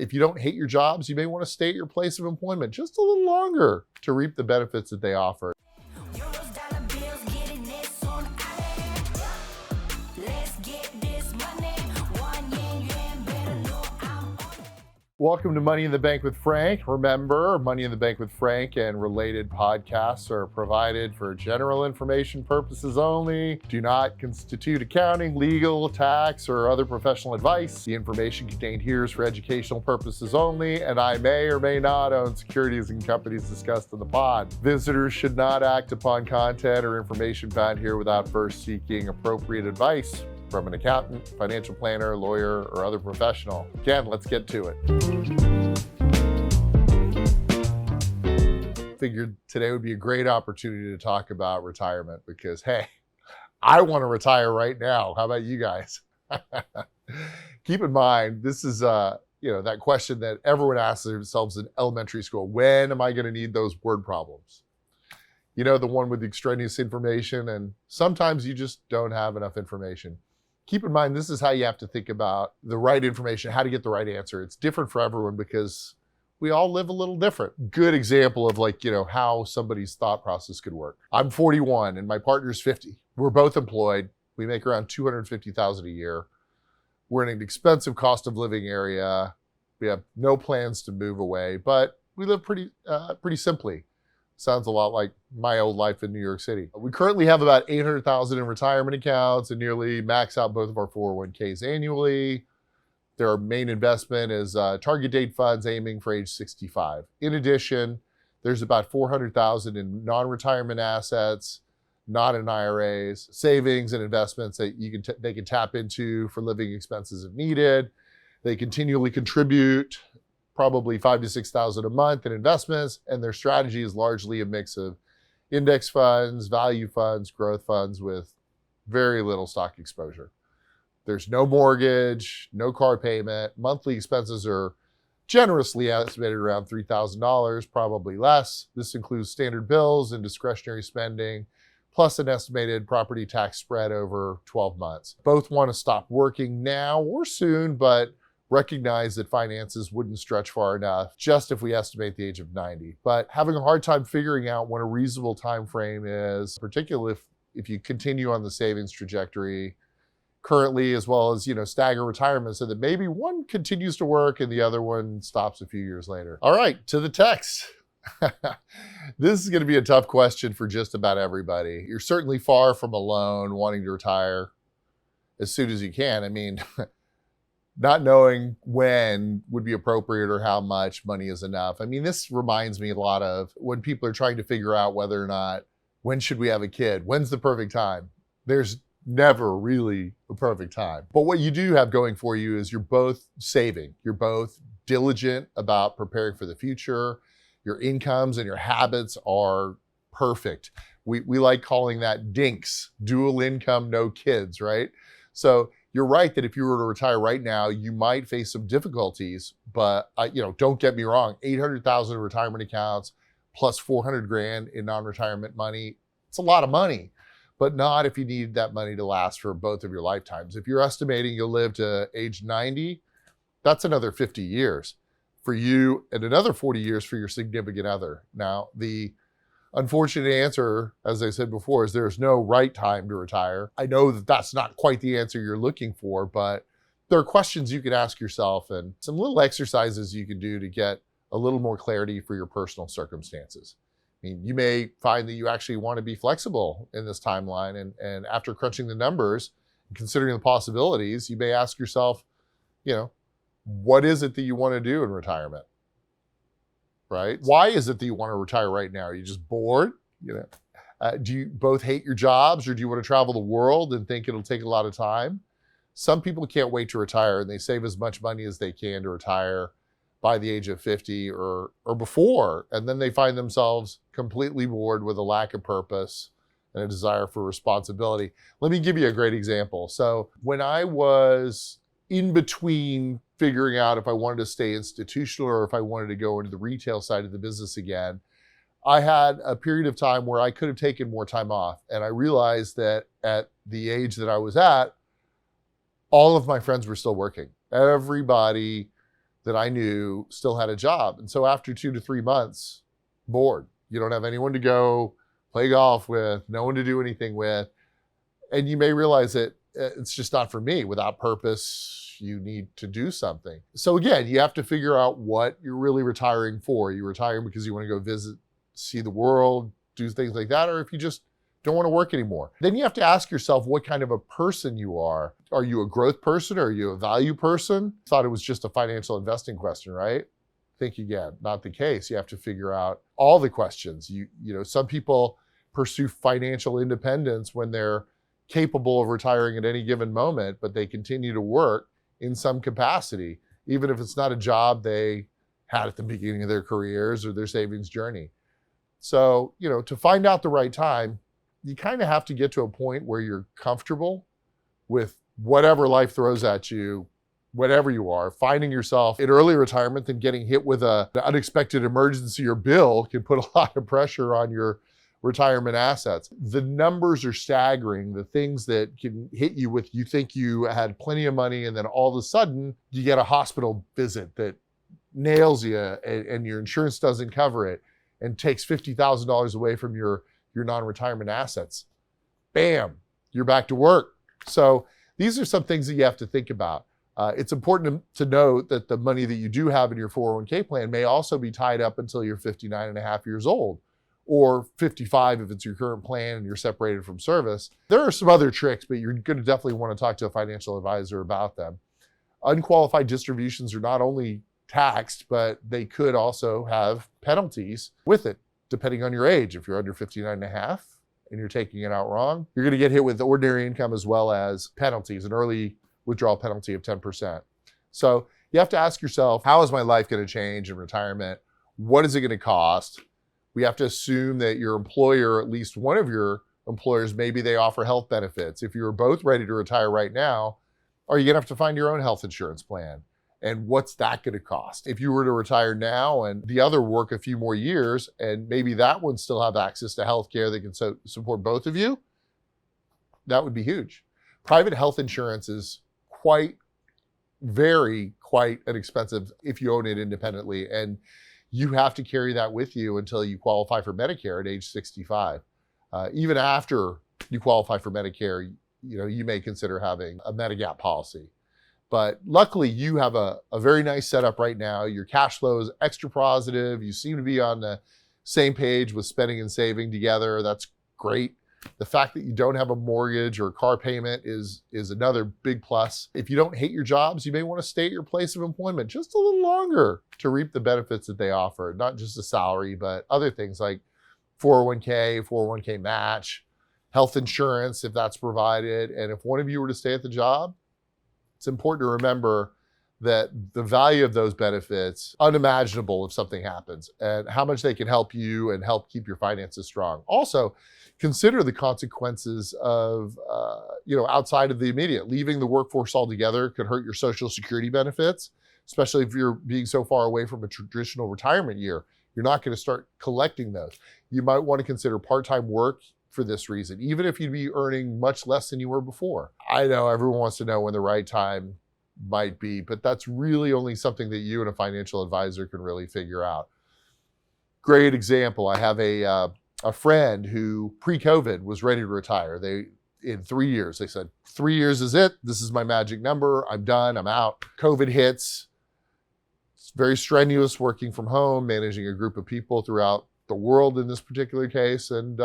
If you don't hate your jobs, you may want to stay at your place of employment just a little longer to reap the benefits that they offer. Welcome to Money in the Bank with Frank. Remember, Money in the Bank with Frank and related podcasts are provided for general information purposes only, do not constitute accounting, legal, tax, or other professional advice. The information contained here is for educational purposes only, and I may or may not own securities and companies discussed in the pod. Visitors should not act upon content or information found here without first seeking appropriate advice from an accountant, financial planner, lawyer, or other professional. Again, let's get to it. Figured today would be a great opportunity to talk about retirement because, hey, I want to retire right now. How about you guys? Keep in mind, this is that question that everyone asks themselves in elementary school. When am I going to need those word problems? You know, the one with the extraneous information, and sometimes you just don't have enough information. Keep in mind, this is how you have to think about the right information, how to get the right answer. It's different for everyone because we all live a little different. Good example of how somebody's thought process could work. I'm 41 and my partner's 50. We're both employed. We make around $250,000 a year. We're in an expensive cost of living area. We have no plans to move away, but we live pretty simply. Sounds a lot like my old life in New York City. We currently have about $800,000 in retirement accounts and nearly max out both of our 401ks annually. Their main investment is target date funds aiming for age 65. In addition, there's about $400,000 in non-retirement assets, not in IRAs, savings and investments that they can tap into for living expenses if needed. They continually contribute probably $5,000 to $6,000 a month in investments, and their strategy is largely a mix of index funds, value funds, growth funds with very little stock exposure. There's no mortgage, no car payment. Monthly expenses are generously estimated around $3,000, probably less. This includes standard bills and discretionary spending, plus an estimated property tax spread over 12 months. Both want to stop working now or soon, but recognize that finances wouldn't stretch far enough just if we estimate the age of 90. But having a hard time figuring out when a reasonable time frame is, particularly if you continue on the savings trajectory currently, as well as stagger retirement so that maybe one continues to work and the other one stops a few years later. All right, to the text. This is going to be a tough question for just about everybody. You're certainly far from alone wanting to retire as soon as you can. I mean, not knowing when would be appropriate or how much money is enough. I mean, this reminds me a lot of when people are trying to figure out whether or not, when should we have a kid? When's the perfect time? There's never really a perfect time. But what you do have going for you is you're both saving. You're both diligent about preparing for the future. Your incomes and your habits are perfect. We like calling that DINKS, dual income, no kids, right? So you're right that if you were to retire right now, you might face some difficulties, but don't get me wrong, 800,000 retirement accounts plus 400 grand in non-retirement money, it's a lot of money, but not if you need that money to last for both of your lifetimes. If you're estimating you'll live to age 90, that's another 50 years for you and another 40 years for your significant other. Now, the unfortunate answer, as I said before, is there's no right time to retire. I know that that's not quite the answer you're looking for, but there are questions you can ask yourself and some little exercises you can do to get a little more clarity for your personal circumstances. I mean, you may find that you actually want to be flexible in this timeline, and after crunching the numbers and considering the possibilities, you may ask yourself, what is it that you want to do in retirement? Right? Why is it that you want to retire right now? Are you just bored? Do you both hate your jobs, or do you want to travel the world and think it'll take a lot of time? Some people can't wait to retire, and they save as much money as they can to retire by the age of 50 or before, and then they find themselves completely bored with a lack of purpose and a desire for responsibility. Let me give you a great example. So when I was in between figuring out if I wanted to stay institutional or if I wanted to go into the retail side of the business again, I had a period of time where I could have taken more time off. And I realized that at the age that I was at, all of my friends were still working. Everybody that I knew still had a job. And so after 2 to 3 months, bored. You don't have anyone to go play golf with, no one to do anything with. And you may realize that it's just not for me. Without purpose, you need to do something. So again, you have to figure out what you're really retiring for. You're retiring because you want to go visit, see the world, do things like that, or if you just don't want to work anymore. Then you have to ask yourself what kind of a person you are. Are you a growth person? Are you a value person? Thought it was just a financial investing question, right? Think again, not the case. You have to figure out all the questions. You know, some people pursue financial independence when they're capable of retiring at any given moment, but they continue to work in some capacity, even if it's not a job they had at the beginning of their careers or their savings journey. So, you know, to find out the right time, you kind of have to get to a point where you're comfortable with whatever life throws at you, whatever you are. Finding yourself in early retirement and getting hit with an unexpected emergency or bill can put a lot of pressure on your retirement assets. The numbers are staggering. The things that can hit you with, you think you had plenty of money and then all of a sudden you get a hospital visit that nails you and your insurance doesn't cover it and takes $50,000 away from your non-retirement assets. Bam, you're back to work. So these are some things that you have to think about. It's important to note that the money that you do have in your 401k plan may also be tied up until you're 59 and a half years old, or 55 if it's your current plan and you're separated from service. There are some other tricks, but you're going to definitely want to talk to a financial advisor about them. Unqualified distributions are not only taxed, but they could also have penalties with it, depending on your age. If you're under 59 and a half and you're taking it out wrong, you're going to get hit with ordinary income as well as penalties, an early withdrawal penalty of 10%. So you have to ask yourself, how is my life going to change in retirement? What is it going to cost? We have to assume that your employer, at least one of your employers, maybe they offer health benefits. If you're both ready to retire right now, are you going to have to find your own health insurance plan? And what's that going to cost? If you were to retire now and the other work a few more years, and maybe that one still have access to health care that can support both of you, that would be huge. Private health insurance is quite inexpensive if you own it independently. And you have to carry that with you until you qualify for Medicare at age 65. Even after you qualify for Medicare, you know, you may consider having a Medigap policy. But luckily, you have a very nice setup right now. Your cash flow is extra positive. You seem to be on the same page with spending and saving together. That's great. The fact that you don't have a mortgage or car payment is another big plus. If you don't hate your jobs, you may want to stay at your place of employment just a little longer to reap the benefits that they offer, not just a salary, but other things like 401k match, health insurance if that's provided. And if one of you were to stay at the job, it's important to remember that the value of those benefits, unimaginable if something happens, and how much they can help you and help keep your finances strong. Also, consider the consequences of, outside of the immediate. Leaving the workforce altogether could hurt your Social Security benefits, especially if you're being so far away from a traditional retirement year. You're not going to start collecting those. You might want to consider part-time work for this reason, even if you'd be earning much less than you were before. I know everyone wants to know when the right time might be, but that's really only something that you and a financial advisor can really figure out. Great example. I have a friend who pre-COVID was ready to retire. In 3 years, they said, 3 years is it. This is my magic number. I'm done. I'm out. COVID hits. It's very strenuous working from home, managing a group of people throughout the world in this particular case. And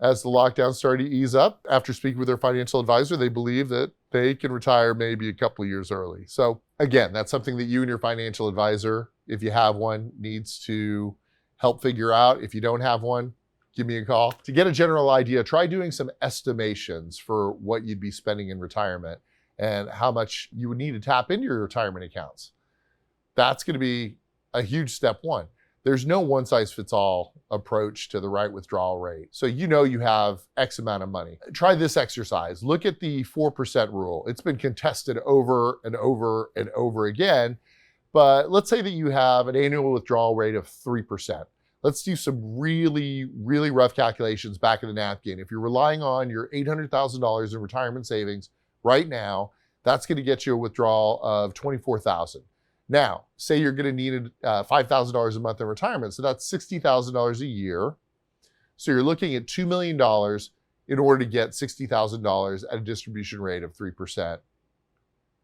as the lockdown started to ease up, after speaking with their financial advisor, they believe that they can retire maybe a couple of years early. So again, that's something that you and your financial advisor, if you have one, needs to help figure out. If you don't have one, give me a call. To get a general idea, try doing some estimations for what you'd be spending in retirement and how much you would need to tap into your retirement accounts. That's going to be a huge step one. There's no one-size-fits-all approach to the right withdrawal rate. So you know you have X amount of money. Try this exercise. Look at the 4% rule. It's been contested over and over and over again. But let's say that you have an annual withdrawal rate of 3%. Let's do some really, really rough calculations back in the napkin. If you're relying on your $800,000 in retirement savings right now, that's going to get you a withdrawal of $24,000. Now, say you're going to need $5,000 a month in retirement. So that's $60,000 a year. So you're looking at $2 million in order to get $60,000 at a distribution rate of 3%.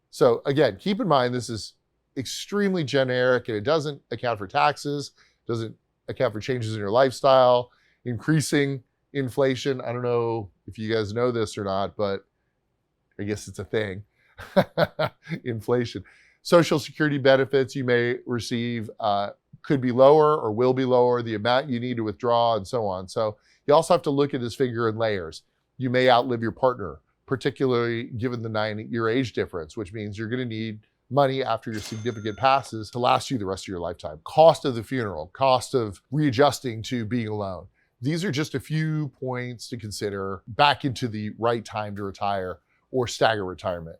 So again, keep in mind, this is extremely generic and it doesn't account for taxes, doesn't account for changes in your lifestyle, increasing inflation. I don't know if you guys know this or not, but I guess it's a thing. Inflation. Social Security benefits you may receive could be lower or will be lower, the amount you need to withdraw and so on. So you also have to look at this figure in layers. You may outlive your partner, particularly given the 9-year age difference, which means you're going to need money after your significant passes to last you the rest of your lifetime. Cost of the funeral, cost of readjusting to being alone. These are just a few points to consider back into the right time to retire or stagger retirement.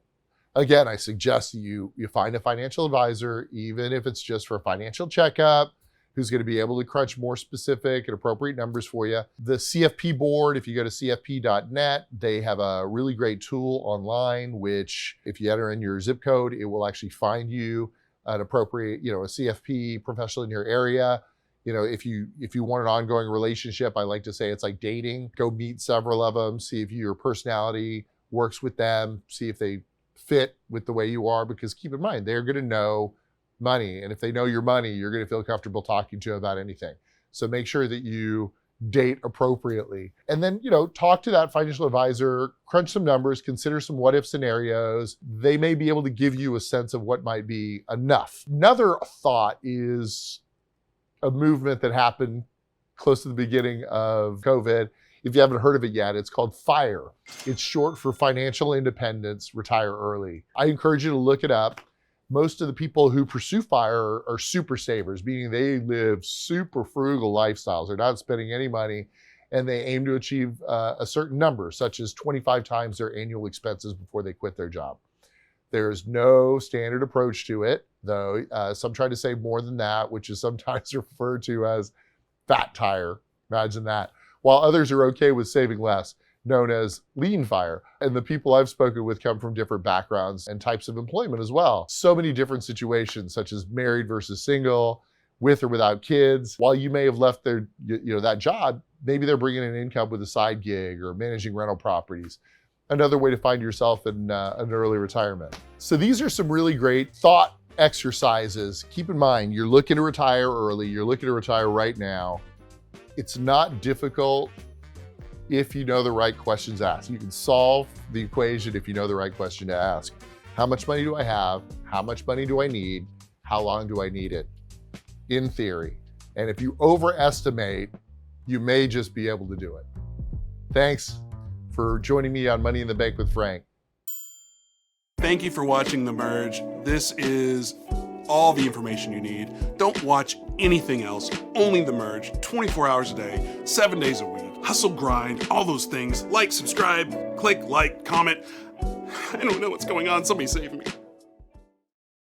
Again, I suggest you find a financial advisor, even if it's just for a financial checkup, who's going to be able to crunch more specific and appropriate numbers for you. The CFP board, if you go to cfp.net, they have a really great tool online, which if you enter in your zip code, it will actually find you an appropriate, a CFP professional in your area. If you want an ongoing relationship, I like to say it's like dating. Go meet several of them, see if your personality works with them, see if they fit with the way you are, because keep in mind, they're going to know money. And if they know your money, you're going to feel comfortable talking to them about anything. So make sure that you date appropriately. And then, talk to that financial advisor, crunch some numbers, consider some what if scenarios. They may be able to give you a sense of what might be enough. Another thought is a movement that happened close to the beginning of COVID. If you haven't heard of it yet, it's called FIRE. It's short for Financial Independence, Retire Early. I encourage you to look it up. Most of the people who pursue FIRE are super savers, meaning they live super frugal lifestyles. They're not spending any money, and they aim to achieve a certain number, such as 25 times their annual expenses before they quit their job. There's no standard approach to it, though. Some try to save more than that, which is sometimes referred to as fat tire. Imagine that. While others are okay with saving less, known as lean FIRE. And the people I've spoken with come from different backgrounds and types of employment as well. So many different situations, such as married versus single, with or without kids. While you may have left their, that job, maybe they're bringing in income with a side gig or managing rental properties. Another way to find yourself in an early retirement. So these are some really great thought exercises. Keep in mind, you're looking to retire early. You're looking to retire right now. It's not difficult if you know the right questions asked. You can solve the equation if you know the right question to ask. How much money do I have? How much money do I need? How long do I need it? In theory. And if you overestimate, you may just be able to do it. Thanks for joining me on Money in the Bank with Frank. Thank you for watching The Merge. This is all the information you need. Don't watch anything else, only The Merge, 24 hours a day, 7 days a week. Hustle, grind, all those things. Like, subscribe, click, like, comment. I don't know what's going on. Somebody save me.